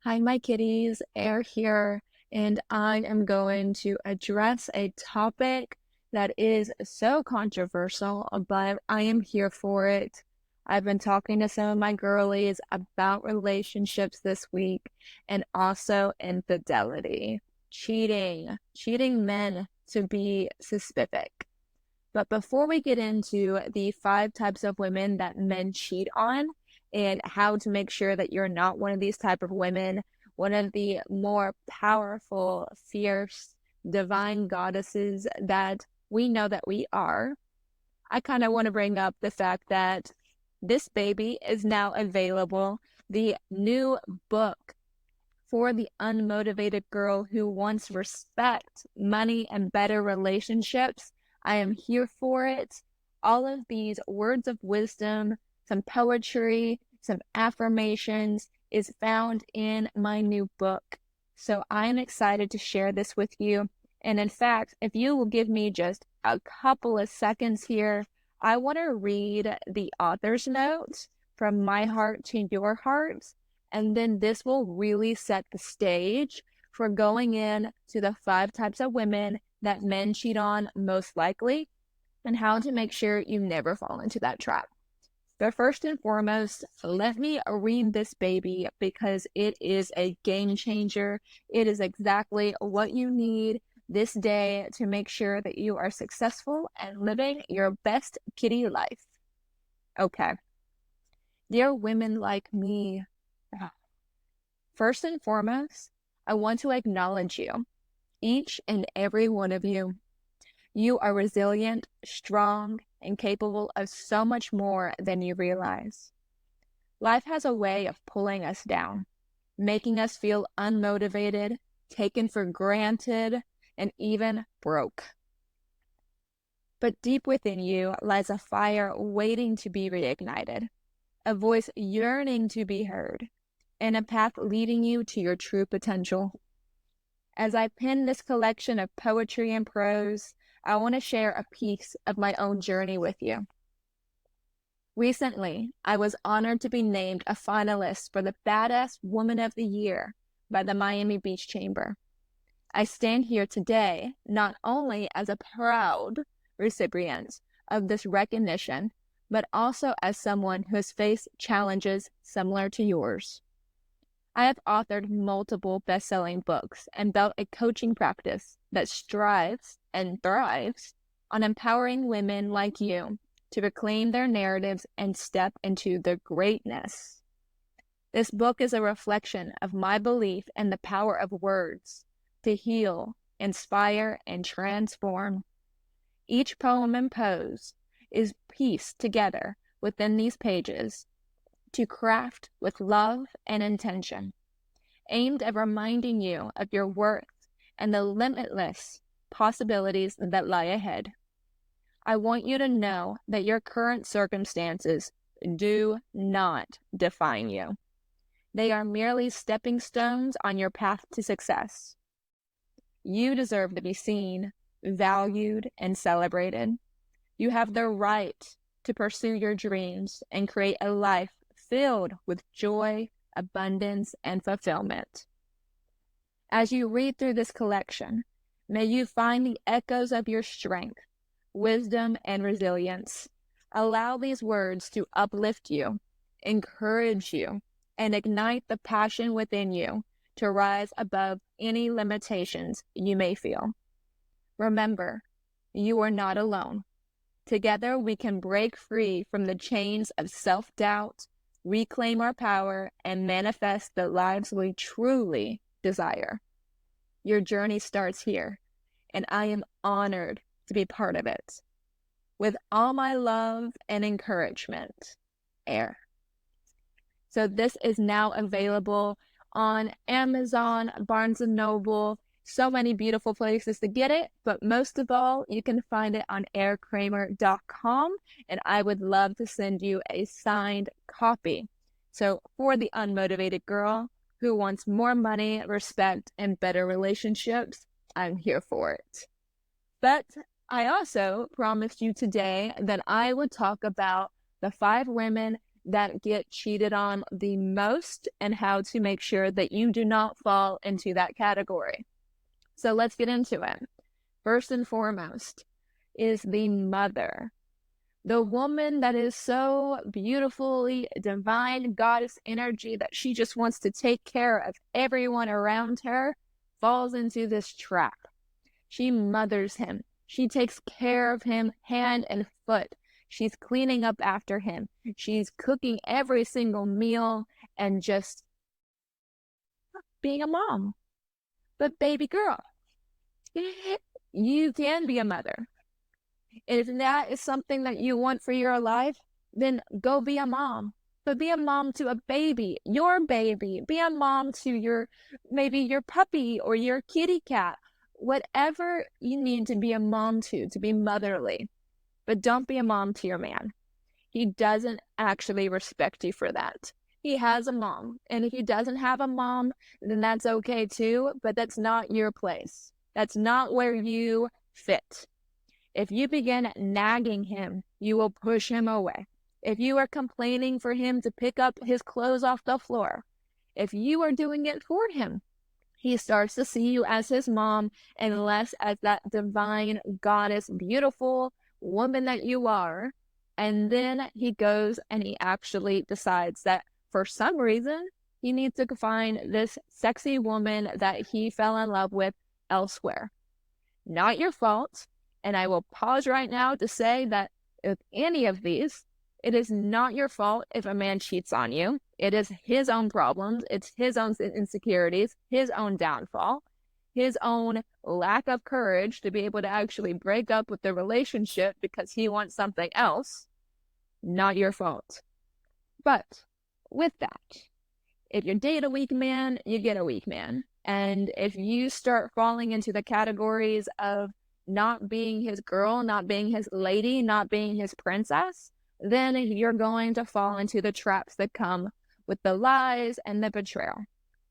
Hi, my kitties, Air here, and I am going to address a topic that is so controversial, but I am here for it. I've been talking to some of my girlies about relationships this week and also infidelity, cheating men to be specific. But before we get into the five types of women that men cheat on and how to make sure that you're not one of these type of women, one of the more powerful, fierce, divine goddesses that we know that we are, I kind of want to bring up the fact that this baby is now available. The new book for the unmotivated girl who wants respect, money, and better relationships. I am here for it. All of these words of wisdom, some poetry, some affirmations is found in my new book. So I am excited to share this with you. And in fact, if you will give me just a couple of seconds here, I want to read the author's note from my heart to your heart, and then this will really set the stage for going in to the five types of women that men cheat on most likely and how to make sure you never fall into that trap. But first and foremost, let me read this baby because it is a game changer. It is exactly what you need this day to make sure that you are successful and living your best kitty life. Okay. Dear women like me, first and foremost, I want to acknowledge you, each and every one of you. You are resilient, strong, and capable of so much more than you realize. Life has a way of pulling us down, making us feel unmotivated, taken for granted, and even broke. But deep within you lies a fire waiting to be reignited, a voice yearning to be heard, and a path leading you to your true potential. As I pen this collection of poetry and prose, I want to share a piece of my own journey with you. Recently, I was honored to be named a finalist for the Badass Woman of the Year by the Miami Beach Chamber. I stand here today not only as a proud recipient of this recognition, but also as someone who has faced challenges similar to yours. I have authored multiple best-selling books and built a coaching practice that strives and thrives on empowering women like you to reclaim their narratives and step into their greatness. This book is a reflection of my belief in the power of words to heal, inspire, and transform. Each poem and prose is pieced together within these pages to craft with love and intention, aimed at reminding you of your worth and the limitless possibilities that lie ahead. I want you to know that your current circumstances do not define you. They are merely stepping stones on your path to success. You deserve to be seen, valued, and celebrated. You have the right to pursue your dreams and create a life filled with joy, abundance, and fulfillment. As you read through this collection, may you find the echoes of your strength, wisdom, and resilience. Allow these words to uplift you, encourage you, and ignite the passion within you to rise above any limitations you may feel. Remember, you are not alone. Together, we can break free from the chains of self-doubt, reclaim our power, and manifest the lives we truly desire. Your journey starts here, and I am honored to be part of it. With all my love and encouragement, Air. So this is now available on Amazon, Barnes & Noble, so many beautiful places to get it, but most of all, you can find it on airkramer.com, and I would love to send you a signed copy. So for the unmotivated girl who wants more money, respect, and better relationships, I'm here for it. But I also promised you today that I would talk about the five women that get cheated on the most and how to make sure that you do not fall into that category. So let's get into it. First and foremost is the mother. The woman that is so beautifully divine goddess energy that she just wants to take care of everyone around her falls into this trap. She mothers him. She takes care of him hand and foot. She's cleaning up after him. She's cooking every single meal and just being a mom. But baby girl, you can be a mother. If that is something that you want for your life, then go be a mom. But be a mom to a baby, your baby. Be a mom to maybe your puppy or your kitty cat. Whatever you need to be a mom to be motherly. But don't be a mom to your man. He doesn't actually respect you for that. He has a mom. And if he doesn't have a mom, then that's okay too. But that's not your place. That's not where you fit. If you begin nagging him, you will push him away. If you are complaining for him to pick up his clothes off the floor, if you are doing it for him, he starts to see you as his mom and less as that divine goddess, beautiful woman that you are. And then he goes and he actually decides that for some reason, he needs to find this sexy woman that he fell in love with elsewhere. Not your fault. And I will pause right now to say that with any of these, it is not your fault if a man cheats on you. It is his own problems. It's his own insecurities, his own downfall, his own lack of courage to be able to actually break up with the relationship because he wants something else. Not your fault. But with that, if you date a weak man, you get a weak man. And if you start falling into the categories of not being his girl, not being his lady, not being his princess, then you're going to fall into the traps that come with the lies and the betrayal.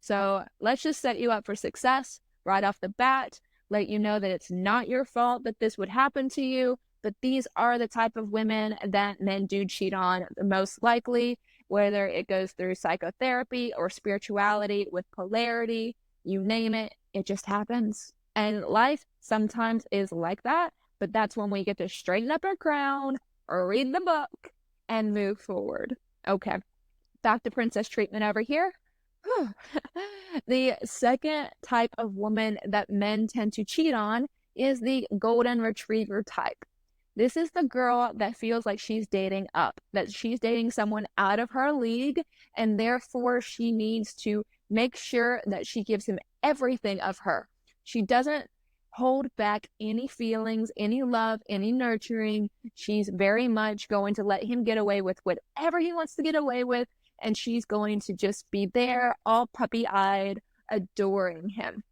So let's just set you up for success right off the bat, let you know that it's not your fault that this would happen to you, but these are the type of women that men do cheat on the most likely, whether it goes through psychotherapy or spirituality with polarity, you name it, it just happens. And life sometimes is like that, but that's when we get to straighten up our crown or read the book and move forward. Okay, back to princess treatment over here. The second type of woman that men tend to cheat on is the golden retriever type. This is the girl that feels like she's dating up, that she's dating someone out of her league, and therefore she needs to make sure that she gives him everything of her. She doesn't hold back any feelings, any love, any nurturing. She's very much going to let him get away with whatever he wants to get away with, and she's going to just be there, all puppy-eyed, adoring him.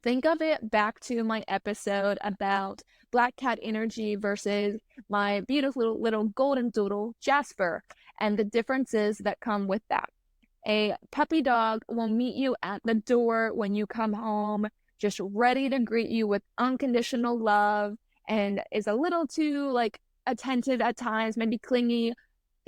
Think of it back to my episode about black cat energy versus my beautiful little golden doodle, Jasper, and the differences that come with that. A puppy dog will meet you at the door when you come home, just ready to greet you with unconditional love, and is a little too attentive at times, maybe clingy,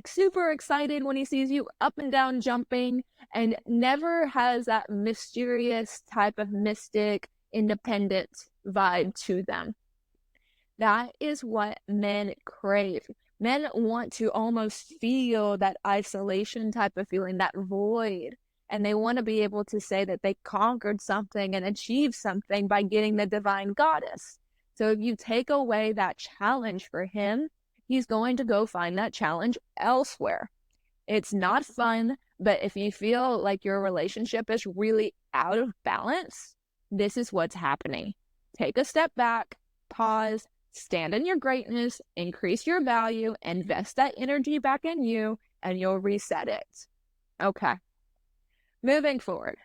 super excited when he sees you, up and down jumping, and never has that mysterious type of mystic, independent vibe to them. That is what men crave. Men want to almost feel that isolation type of feeling, that void. And they want to be able to say that they conquered something and achieved something by getting the divine goddess. So if you take away that challenge for him, he's going to go find that challenge elsewhere. It's not fun, but if you feel like your relationship is really out of balance, this is what's happening. Take a step back, pause, stand in your greatness, increase your value, invest that energy back in you, and you'll reset it. Okay. Moving forward,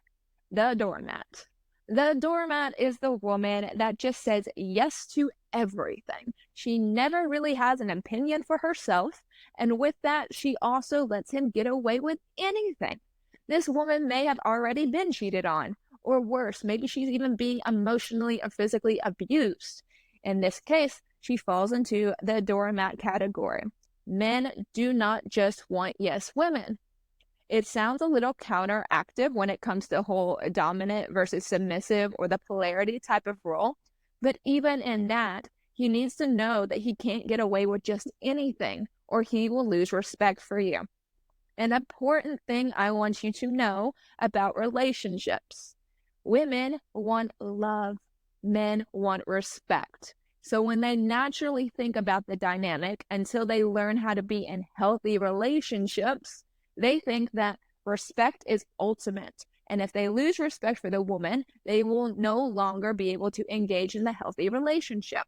the doormat. The doormat is the woman that just says yes to everything. She never really has an opinion for herself, and with that, she also lets him get away with anything. This woman may have already been cheated on, or worse, maybe she's even being emotionally or physically abused. In this case, she falls into the doormat category. Men do not just want yes women. It sounds a little counteractive when it comes to whole dominant versus submissive or the polarity type of role. But even in that, he needs to know that he can't get away with just anything or he will lose respect for you. An important thing I want you to know about relationships. Women want love. Men want respect. So when they naturally think about the dynamic until they learn how to be in healthy relationships, they think that respect is ultimate. And if they lose respect for the woman, they will no longer be able to engage in the healthy relationship.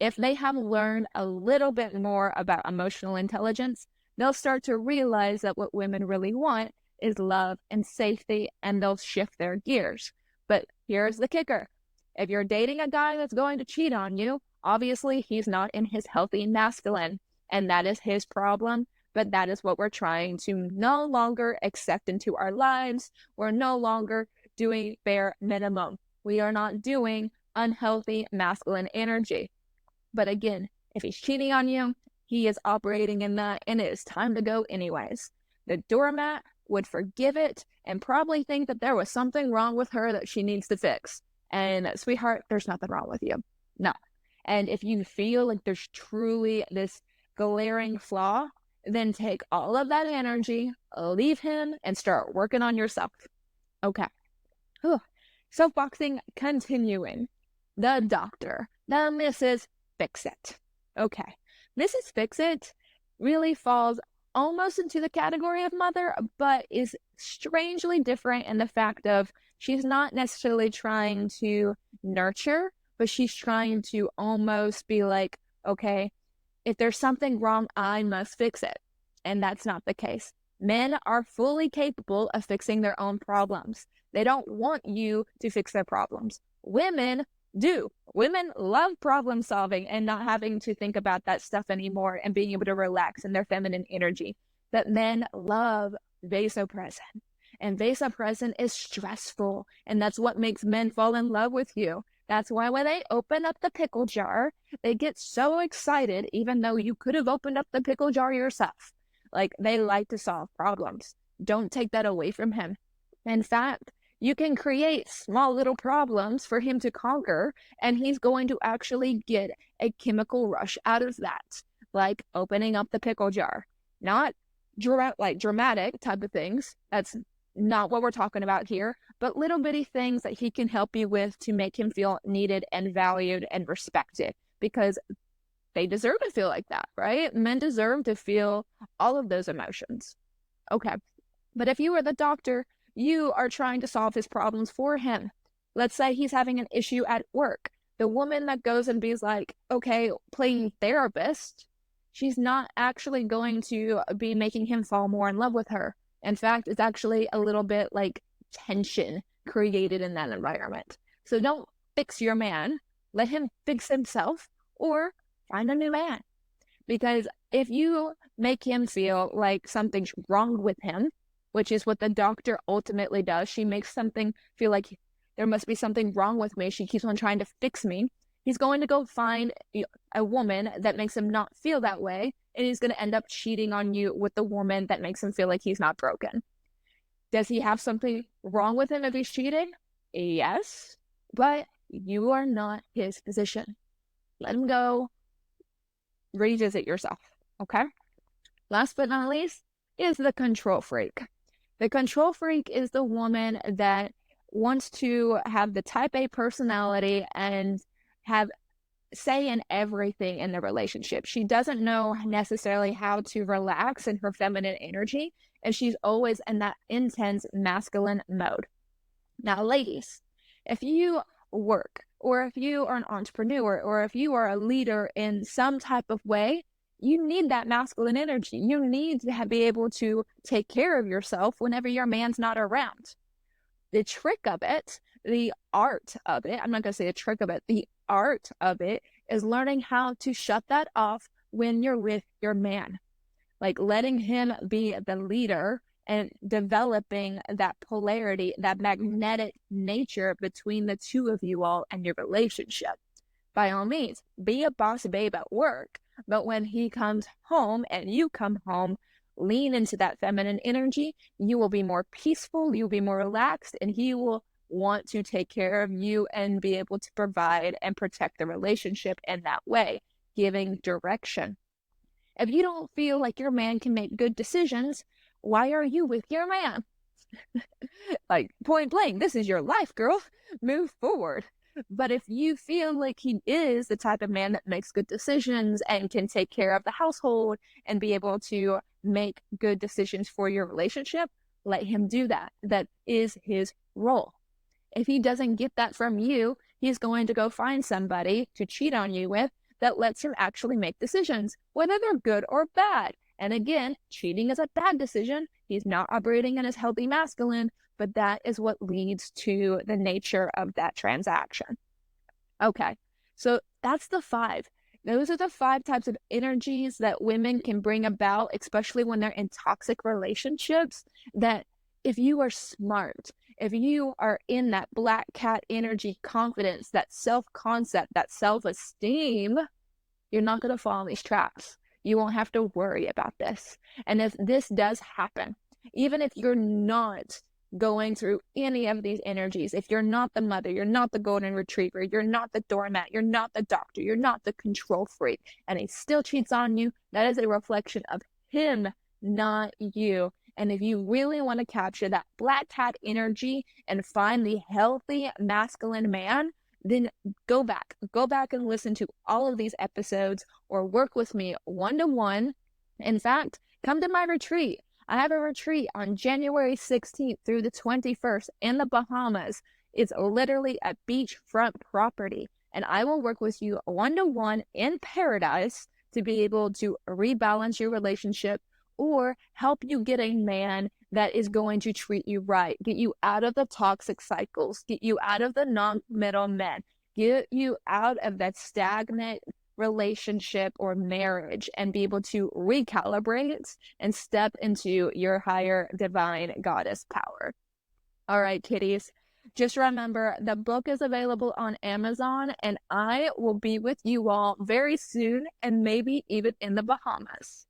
If they have learned a little bit more about emotional intelligence, they'll start to realize that what women really want is love and safety, and they'll shift their gears. But here's the kicker. If you're dating a guy that's going to cheat on you, obviously he's not in his healthy masculine, and that is his problem. But that is what we're trying to no longer accept into our lives. We're no longer doing bare minimum. We are not doing unhealthy masculine energy. But again, if he's cheating on you, he is operating in that, and it is time to go anyways. The doormat would forgive it and probably think that there was something wrong with her that she needs to fix. And sweetheart, there's nothing wrong with you. No. And if you feel like there's truly this glaring flaw, then take all of that energy, leave him, and start working on yourself. Okay. Soapboxing continuing. The doctor, the Mrs. Fix-It. Okay. Mrs. Fix-It really falls almost into the category of mother, but is strangely different in the fact of she's not necessarily trying to nurture, but she's trying to almost be like, okay, if there's something wrong, I must fix it. And that's not the case. Men are fully capable of fixing their own problems. They don't want you to fix their problems. Women do. Women love problem solving and not having to think about that stuff anymore and being able to relax in their feminine energy. But men love vasopressin. And vasopressin is stressful. And that's what makes men fall in love with you. That's why when they open up the pickle jar, they get so excited, even though you could have opened up the pickle jar yourself. Like, they like to solve problems. Don't take that away from him. In fact, you can create small little problems for him to conquer, and he's going to actually get a chemical rush out of that, like opening up the pickle jar. Not dramatic type of things. That's not what we're talking about here, but little bitty things that he can help you with to make him feel needed and valued and respected, because they deserve to feel like that, right? Men deserve to feel all of those emotions. Okay. But if you were the doctor, you are trying to solve his problems for him. Let's say he's having an issue at work. The woman that goes and be like, okay, playing therapist, she's not actually going to be making him fall more in love with her. In fact, it's actually a little bit like tension created in that environment. So don't fix your man. Let him fix himself, or find a new man. Because if you make him feel like something's wrong with him, which is what the doctor ultimately does, she makes something feel like there must be something wrong with me. She keeps on trying to fix me. He's going to go find a woman that makes him not feel that way, and he's going to end up cheating on you with the woman that makes him feel like he's not broken. Does he have something wrong with him if he's cheating? Yes, but you are not his physician. Let him go. Revisit yourself, okay? Last but not least is the control freak. The control freak is the woman that wants to have the type A personality and have say in everything in the relationship. She doesn't know necessarily how to relax in her feminine energy, and she's always in that intense masculine mode. Now, ladies, if you work, or if you are an entrepreneur, or if you are a leader in some type of way, you need that masculine energy. You need to be able to take care of yourself whenever your man's not around. The trick of it, the art of it, I'm not going to say a trick of it, the art of it is learning how to shut that off when you're with your man. Like letting him be the leader and developing that polarity, that magnetic nature between the two of you all and your relationship. by all means, be a boss babe at work. But when he comes home and you come home, lean into that feminine energy. You will be more peaceful, you'll be more relaxed, and he will want to take care of you and be able to provide and protect the relationship in that way, giving direction. If you don't feel like your man can make good decisions, why are you with your man? Like, point blank, this is your life, girl. Move forward. But if you feel like he is the type of man that makes good decisions and can take care of the household and be able to make good decisions for your relationship, let him do that. That is his role. If he doesn't get that from you, he's going to go find somebody to cheat on you with that lets him actually make decisions, whether they're good or bad. And again, cheating is a bad decision. He's not operating in his healthy masculine, but that is what leads to the nature of that transaction. Okay, so that's the 5. Those are the 5 types of energies that women can bring about, especially when they're in toxic relationships, that if you are smart, if you are in that black cat energy confidence, that self-concept, that self-esteem, you're not going to fall in these traps. You won't have to worry about this. And if this does happen, even if you're not going through any of these energies, if you're not the mother, you're not the golden retriever, you're not the doormat, you're not the doctor, you're not the control freak, and he still cheats on you, that is a reflection of him, not you. And if you really want to capture that black cat energy and find the healthy masculine man, then go back and listen to all of these episodes or work with me one-to-one. In fact, come to my retreat. I have a retreat on January 16th through the 21st in the Bahamas. It's literally a beachfront property, and I will work with you one-to-one in paradise to be able to rebalance your relationship or help you get a man that is going to treat you right, get you out of the toxic cycles, get you out of the non-committal men, get you out of that stagnant relationship or marriage and be able to recalibrate and step into your higher divine goddess power. All right, kitties. Just remember, the book is available on Amazon, and I will be with you all very soon and maybe even in the Bahamas.